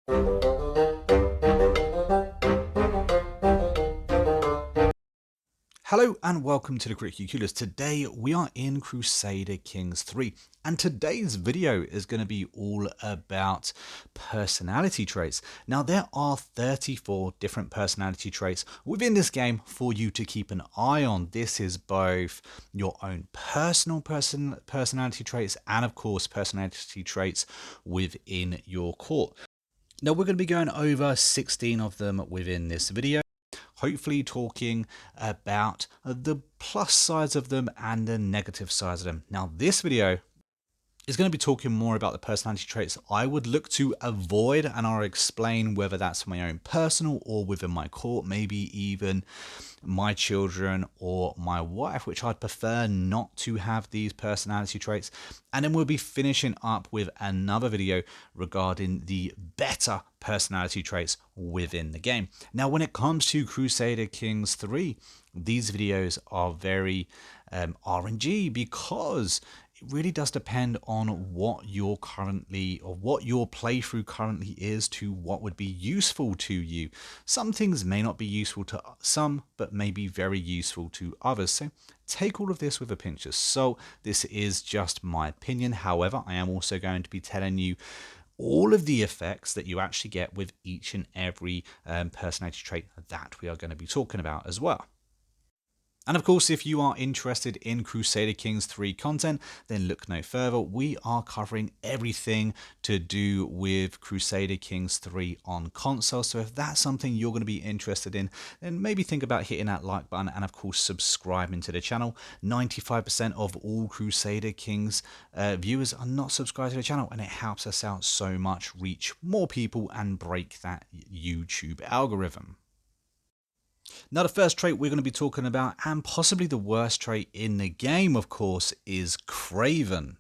Hello and welcome to the Critically Clueless. Today we are in Crusader Kings 3 and today's video is going to be all about personality traits. Now there are 34 different personality traits within this game for you to keep an eye on. This is both your own personal personality traits and of course personality traits within your court. Now we're going to be going over 16 of them within this video, hopefully talking about the plus sides of them and the negative sides of them. Now this video is going to be talking more about the personality traits I would look to avoid, and I'll explain whether that's my own personal or within my court, maybe even my children or my wife, which I'd prefer not to have these personality traits. And then we'll be finishing up with another video regarding the better personality traits within the game. Now when it comes to Crusader Kings 3, these videos are very RNG because it really does depend on what your playthrough currently is to what would be useful to you. Some things may not be useful to some, but may be very useful to others. So take all of this with a pinch of salt. This is just my opinion. However, I am also going to be telling you all of the effects that you actually get with each and every personality trait that we are going to be talking about as well. And of course, if you are interested in Crusader Kings 3 content, then look no further. We are covering everything to do with Crusader Kings 3 on console. So if that's something you're going to be interested in, then maybe think about hitting that like button and of course subscribing to the channel. 95% of all Crusader Kings viewers are not subscribed to the channel, and it helps us out so much, reach more people and break that YouTube algorithm. Now the first trait we're going to be talking about, and possibly the worst trait in the game, of course, is Craven.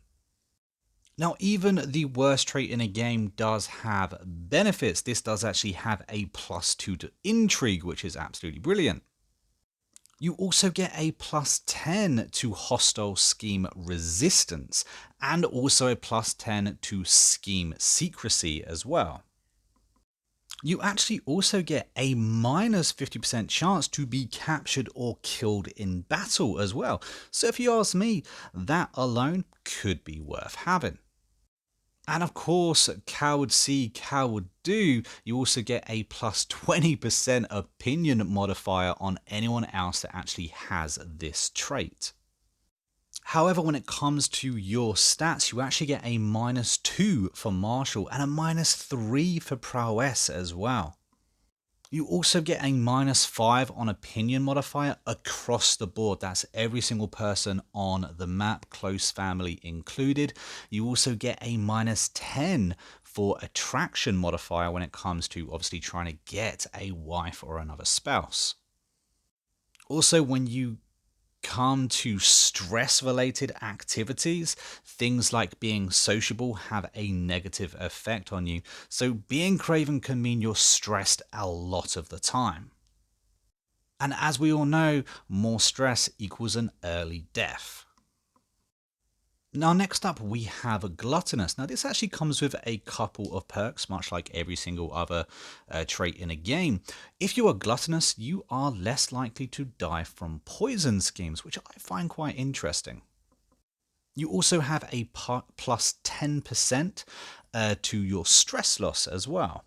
Now even the worst trait in a game does have benefits. This does actually have a +2 to intrigue, which is absolutely brilliant. You also get a +10 to hostile scheme resistance, and also a +10 to scheme secrecy as well. You actually also get a -50% chance to be captured or killed in battle as well. So if you ask me, that alone could be worth having. And of course, coward see, coward do, you also get a +20% opinion modifier on anyone else that actually has this trait. However, when it comes to your stats, you actually get a -2 for martial and a -3 for prowess as well. You also get a -5 on opinion modifier across the board. That's every single person on the map, close family included. You also get a -10 for attraction modifier when it comes to obviously trying to get a wife or another spouse. Also, when you come to stress related activities, things like being sociable have a negative effect on you. So being Craven can mean you're stressed a lot of the time. And as we all know, more stress equals an early death. Now next up we have Gluttonous. Now this actually comes with a couple of perks, much like every single other trait in a game. If you are gluttonous, you are less likely to die from poison schemes, which I find quite interesting. You also have a +10% to your stress loss as well.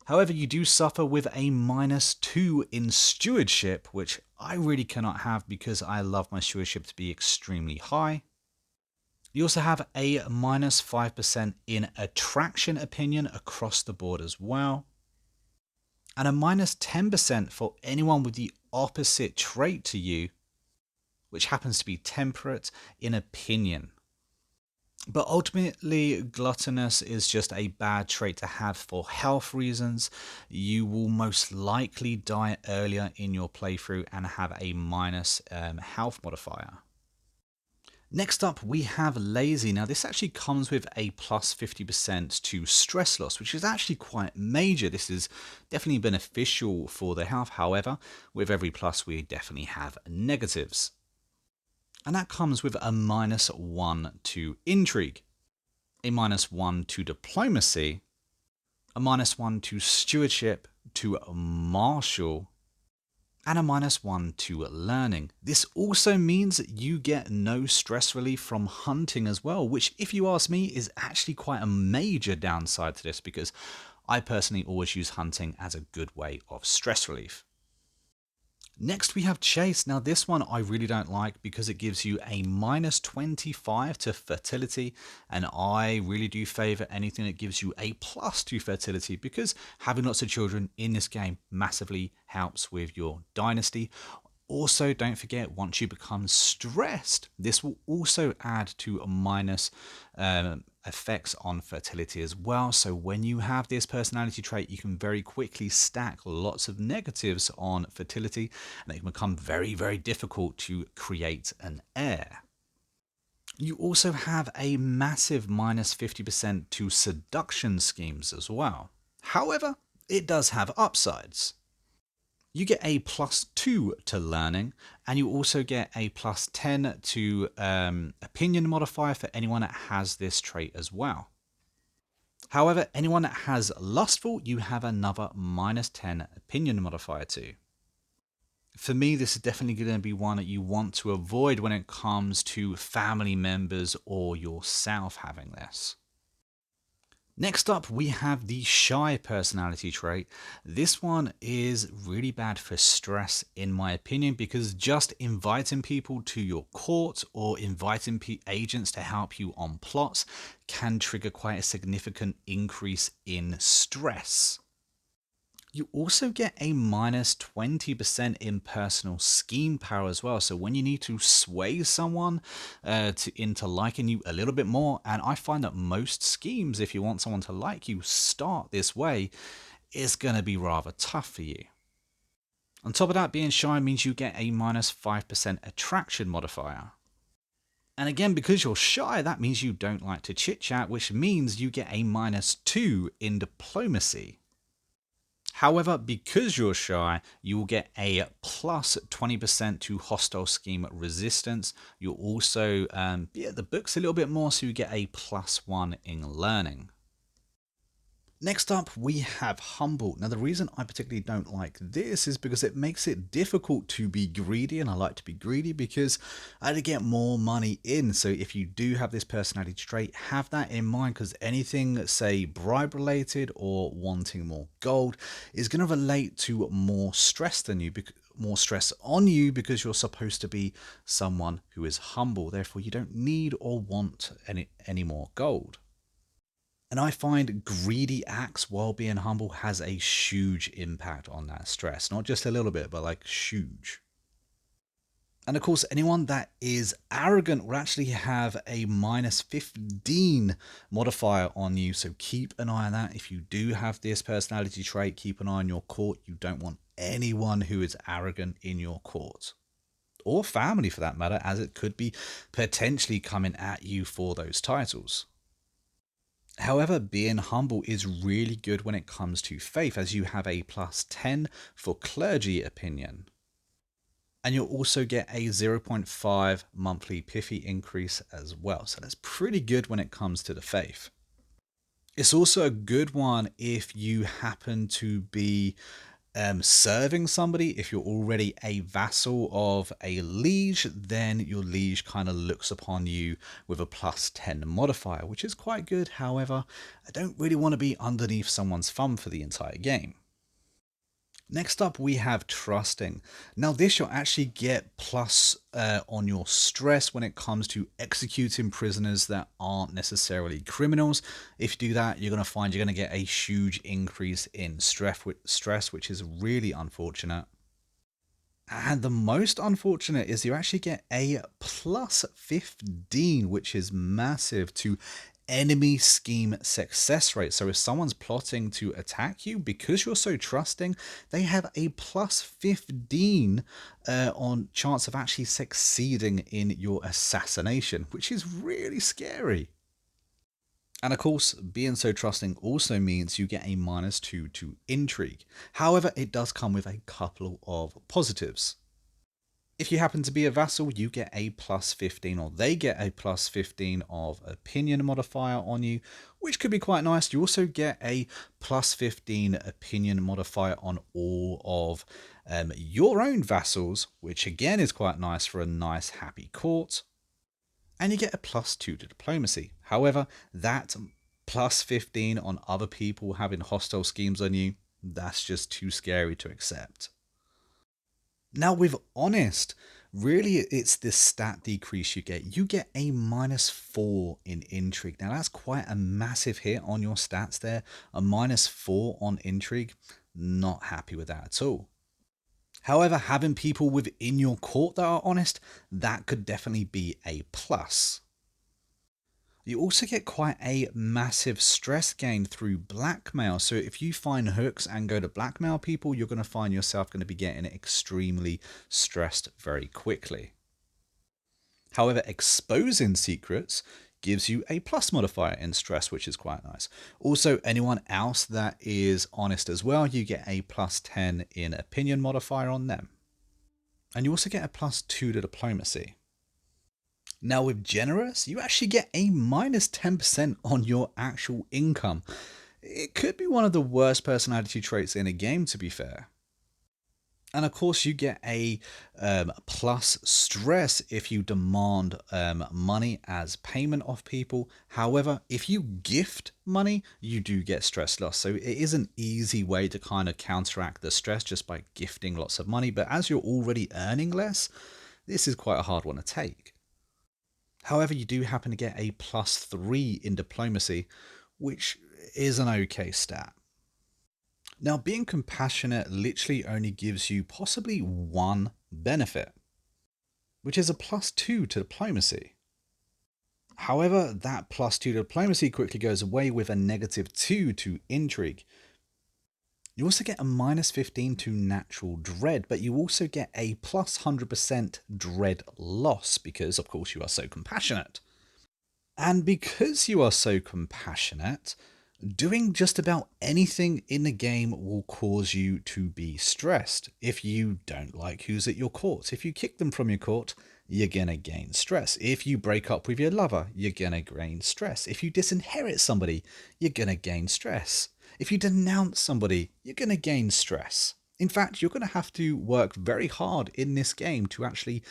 However, you do suffer with a -2 in stewardship, which I really cannot have because I love my stewardship to be extremely high. You also have a -5% in attraction opinion across the board as well. And a -10% for anyone with the opposite trait to you, which happens to be temperate in opinion. But ultimately, gluttonous is just a bad trait to have for health reasons. You will most likely die earlier in your playthrough and have a minus health modifier. Next up, we have lazy. Now, this actually comes with a +50% to stress loss, which is actually quite major. This is definitely beneficial for the health. However, with every plus, we definitely have negatives. And that comes with a -1 to intrigue, a -1 to diplomacy, a -1 to stewardship, to martial, and a -1 to learning. This also means that you get no stress relief from hunting as well, which, if you ask me, is actually quite a major downside to this, because I personally always use hunting as a good way of stress relief. Next we have Chaste. Now this one I really don't like because it gives you a -25 to fertility, and I really do favour anything that gives you a +2 to fertility, because having lots of children in this game massively helps with your dynasty. Also, don't forget, once you become stressed, this will also add to a minus effects on fertility as well. So when you have this personality trait, you can very quickly stack lots of negatives on fertility, and it can become very, very difficult to create an heir. You also have a massive -50% to seduction schemes as well. However, it does have upsides. You get a +2 to learning, and you also get a +10 to opinion modifier for anyone that has this trait as well. However, anyone that has lustful, you have another -10 opinion modifier to. For me, this is definitely going to be one that you want to avoid when it comes to family members or yourself having this. Next up, we have the shy personality trait. This one is really bad for stress, in my opinion, because just inviting people to your court or inviting agents to help you on plots can trigger quite a significant increase in stress. You also get a -20% in personal scheme power as well. So when you need to sway someone into liking you a little bit more, and I find that most schemes, if you want someone to like you, start this way, is going to be rather tough for you. On top of that, being shy means you get a -5% attraction modifier. And again, because you're shy, that means you don't like to chit chat, which means you get a -2 in diplomacy. However, because you're shy, you will get a +20% to hostile scheme resistance. You'll also be at the books a little bit more, so you get a +1 in learning. Next up, we have humble. Now, the reason I particularly don't like this is because it makes it difficult to be greedy, and I like to be greedy because I had to get more money in. So if you do have this personality trait, have that in mind, because anything, say, bribe related or wanting more gold is going to relate to more stress than you, more stress on you, because you're supposed to be someone who is humble. Therefore, you don't need or want any more gold. And I find greedy acts while being humble has a huge impact on that stress. Not just a little bit, but like huge. And of course, anyone that is arrogant will actually have a -15 modifier on you. So keep an eye on that. If you do have this personality trait, keep an eye on your court. You don't want anyone who is arrogant in your court. Or family for that matter, as it could be potentially coming at you for those titles. However, being humble is really good when it comes to faith, as you have a +10 for clergy opinion. And you'll also get a 0.5 monthly pithy increase as well. So that's pretty good when it comes to the faith. It's also a good one if you happen to be serving somebody. If you're already a vassal of a liege, then your liege kind of looks upon you with a +10 modifier, which is quite good. However, I don't really want to be underneath someone's thumb for the entire game. Next up, we have trusting. Now this, you'll actually get plus on your stress when it comes to executing prisoners that aren't necessarily criminals. If you do that, you're going to find you're going to get a huge increase in stress, which is really unfortunate. And the most unfortunate is you actually get a +15, which is massive, to enemy scheme success rate. So if someone's plotting to attack you, because you're so trusting, they have a +15 on chance of actually succeeding in your assassination, which is really scary. And of course, being so trusting also means you get a -2 to intrigue. However, it does come with a couple of positives. If you happen to be a vassal, you get a plus 15, or they get a plus 15 of opinion modifier on you, which could be quite nice. You also get a plus 15 opinion modifier on all of your own vassals, which again is quite nice for a nice happy court. And you get a plus 2 to diplomacy. However, that plus 15 on other people having hostile schemes on you, that's just too scary to accept. Now with honest, really it's this stat decrease you get. You get a -4 in intrigue. Now that's quite a massive hit on your stats there. A -4 on intrigue, not happy with that at all. However, having people within your court that are honest, that could definitely be a plus. You also get quite a massive stress gain through blackmail. So if you find hooks and go to blackmail people, you're going to find yourself going to be getting extremely stressed very quickly. However, exposing secrets gives you a plus modifier in stress, which is quite nice. Also, anyone else that is honest as well, you get a plus 10 in opinion modifier on them. And you also get a plus 2 to diplomacy. Now with generous, you actually get a -10% on your actual income. It could be one of the worst personality traits in a game, to be fair. And of course, you get a plus stress if you demand money as payment of people. However, if you gift money, you do get stress loss. So it is an easy way to kind of counteract the stress just by gifting lots of money. But as you're already earning less, this is quite a hard one to take. However, you do happen to get a +3 in diplomacy, which is an okay stat. Now, being compassionate literally only gives you possibly one benefit, which is a +2 to diplomacy. However, that +2 to diplomacy quickly goes away with a -2 to intrigue. You also get a -15 to natural dread, but you also get a +100% dread loss because, of course, you are so compassionate. And because you are so compassionate, doing just about anything in the game will cause you to be stressed. If you don't like who's at your court, if you kick them from your court, you're gonna gain stress. If you break up with your lover, you're gonna gain stress. If you disinherit somebody, you're gonna gain stress. If you denounce somebody, you're gonna gain stress. In fact, you're gonna have to work very hard in this game to actually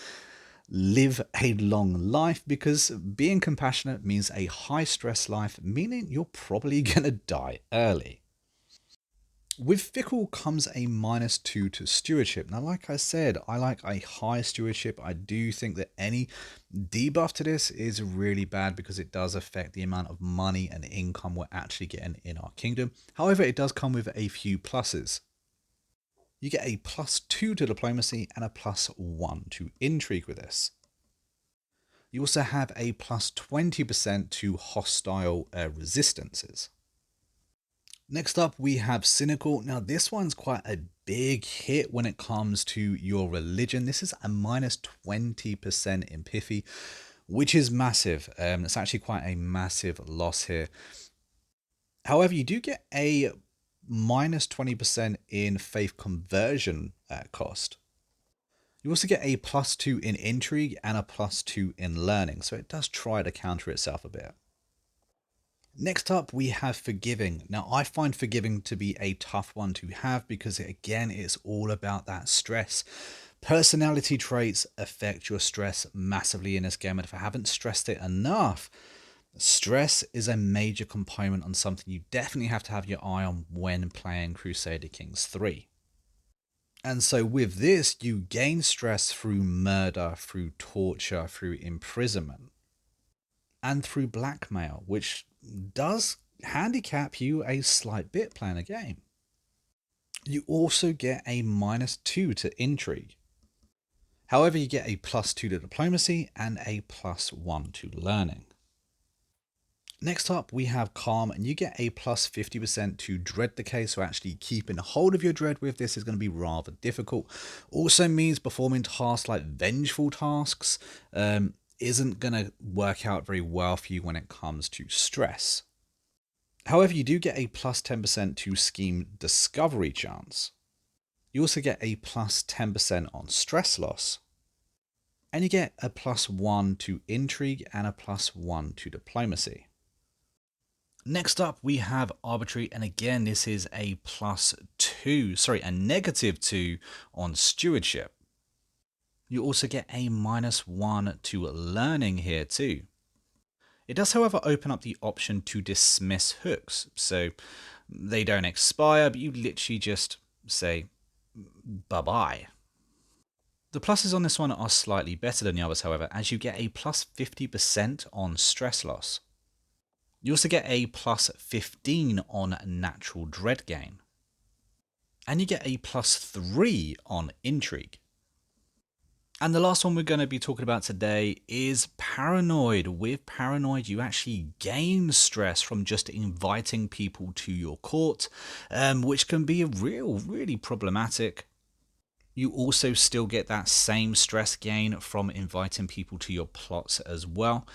live a long life, because being compassionate means a high stress life, meaning you're probably gonna die early. With Fickle comes a -2 to stewardship. Now, like I said, I like a high stewardship. I do think that any debuff to this is really bad because it does affect the amount of money and income we're actually getting in our kingdom. However, it does come with a few pluses. You get a +2 to diplomacy and a +1 to intrigue with this. You also have a +20% to hostile resistances. Next up, we have Cynical. Now, this one's quite a big hit when it comes to your religion. This is a -20% in Pithy, which is massive. It's actually quite a massive loss here. However, you do get a -20% in faith conversion cost. You also get a +2 in intrigue and a +2 in learning, so it does try to counter itself a bit. Next up, we have forgiving. Now, I find forgiving to be a tough one to have because, again, it's all about that stress. Personality traits affect your stress massively in this game, and if I haven't stressed it enough, stress is a major component on something you definitely have to have your eye on when playing Crusader Kings 3. And so with this, you gain stress through murder, through torture, through imprisonment, and through blackmail, which does handicap you a slight bit playing a game. You also get a -2 to intrigue. However, you get a +2 to diplomacy and a +1 to learning. Next up, we have Calm, and you get a +50% to Dread Decay, so actually keeping a hold of your Dread with this is going to be rather difficult. Also means performing tasks like Vengeful tasks isn't going to work out very well for you when it comes to stress. However, you do get a +10% to Scheme Discovery chance. You also get a +10% on stress loss. And you get a +1 to intrigue and a +1 to diplomacy. Next up, we have Arbitrary, and again, this is a -2 on stewardship. You also get a -1 to learning here too. It does, however, open up the option to dismiss hooks, so they don't expire, but you literally just say bye-bye. The pluses on this one are slightly better than the others, however, as you get a +50% on stress loss. You also get a +15 on natural dread gain. And you get a +3 on intrigue. And the last one we're going to be talking about today is Paranoid. With Paranoid, you actually gain stress from just inviting people to your court, which can be really problematic. You also still get that same stress gain from inviting people to your plots as well.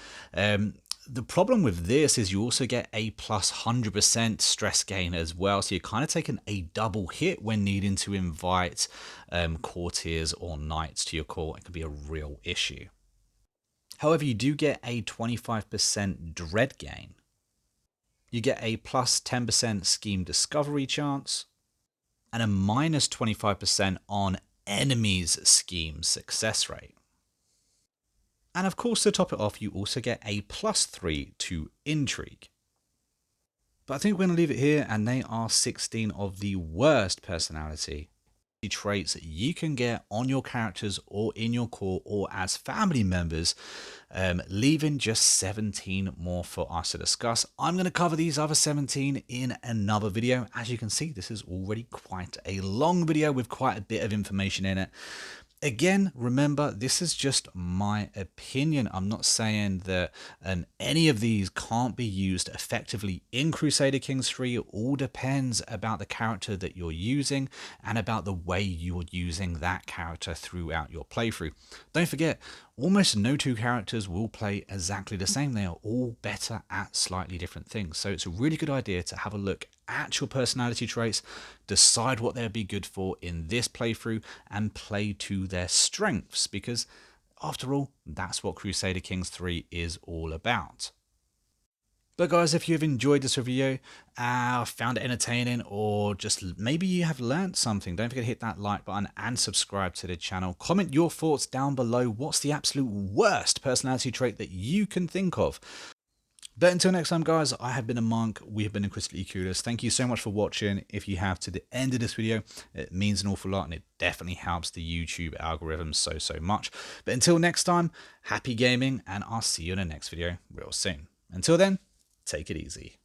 The problem with this is you also get a +100% stress gain as well. So you're kind of taking a double hit when needing to invite courtiers or knights to your court. It can be a real issue. However, you do get a 25% dread gain. You get a +10% scheme discovery chance and a -25% on enemies' scheme success rate. And of course, to top it off, you also get a +3 to intrigue. But I think we're going to leave it here, and they are 16 of the worst personality traits that you can get on your characters or in your court or as family members, leaving just 17 more for us to discuss. I'm going to cover these other 17 in another video. As you can see, this is already quite a long video with quite a bit of information in it. Again, remember, this is just my opinion. I'm not saying that any of these can't be used effectively in Crusader Kings 3. It all depends about the character that you're using and about the way you're using that character throughout your playthrough. Don't forget, almost no two characters will play exactly the same. They are all better at slightly different things. So it's a really good idea to have a look at your personality traits, decide what they'll be good for in this playthrough, and play to their strengths, because after all, that's what Crusader Kings 3 is all about. But guys, if you've enjoyed this video, found it entertaining, or just maybe you have learned something, don't forget to hit that like button and subscribe to the channel. Comment your thoughts down below. What's the absolute worst personality trait that you can think of? But until next time, guys, I have been a monk. We have been in Critically Clueless. Thank you so much for watching. If you have to the end of this video, it means an awful lot, and it definitely helps the YouTube algorithm so much. But until next time, happy gaming, and I'll see you in the next video real soon. Until then, take it easy.